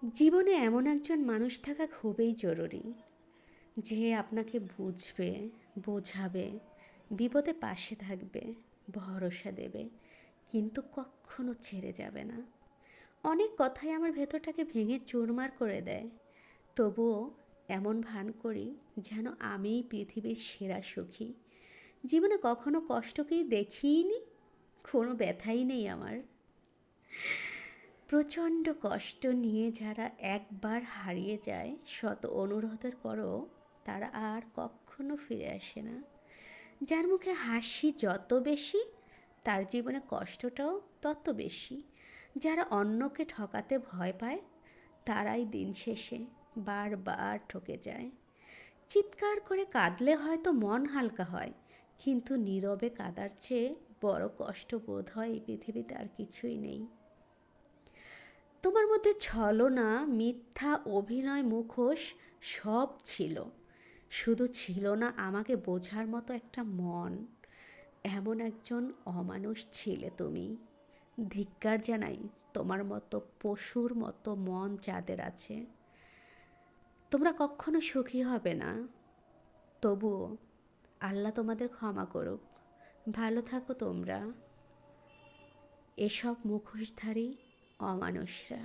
জীবনে এমন একজন মানুষ থাকা খুবই জরুরি, যে আপনাকে বুঝবে, বোঝাবে, বিপদে পাশে থাকবে, ভরসা দেবে, কিন্তু কখনো ছেড়ে যাবে না। অনেক কথাই আমার ভেতরটাকে ভেঙে চুরমার করে দেয়, তবুও এমন ভান করি যেন আমিই পৃথিবীর সেরা সুখী। জীবনে কখনো কষ্টকেই দেখিনি, কোনো ব্যথাই নেই আমার। প্রচণ্ড কষ্ট নিয়ে যারা একবার হারিয়ে যায়, শত অনুরোধের পরও তারা আর কখনো ফিরে আসে না। যার মুখে হাসি যত বেশি, তার জীবনে কষ্টটাও তত বেশি। যারা অন্যকে ঠকাতে ভয় পায়, তারাই দিন শেষে বারবার ঠকে যায়। চিৎকার করে কাঁদলে হয়তো মন হালকা হয়, কিন্তু নীরবে কাঁদার চেয়ে বড় কষ্ট বোধ হয় এই পৃথিবীতে আর কিছুই নেই। তোমার মধ্যে ছলনা, মিথ্যা, অভিনয়, মুখোশ সব ছিল, শুধু ছিল না আমাকে বোঝার মতো একটা মন। এমন একজন অমানুষ ছিলে তুমি। ধিক্কার জানাই তোমার মতো পশুর মতো মন যাদের আছে। তোমরা কখনো সুখী হবে না, তবুও আল্লাহ তোমাদের ক্ষমা করুক। ভালো থাকো তোমরা, এসব মুখোশধারী অমানুষরা।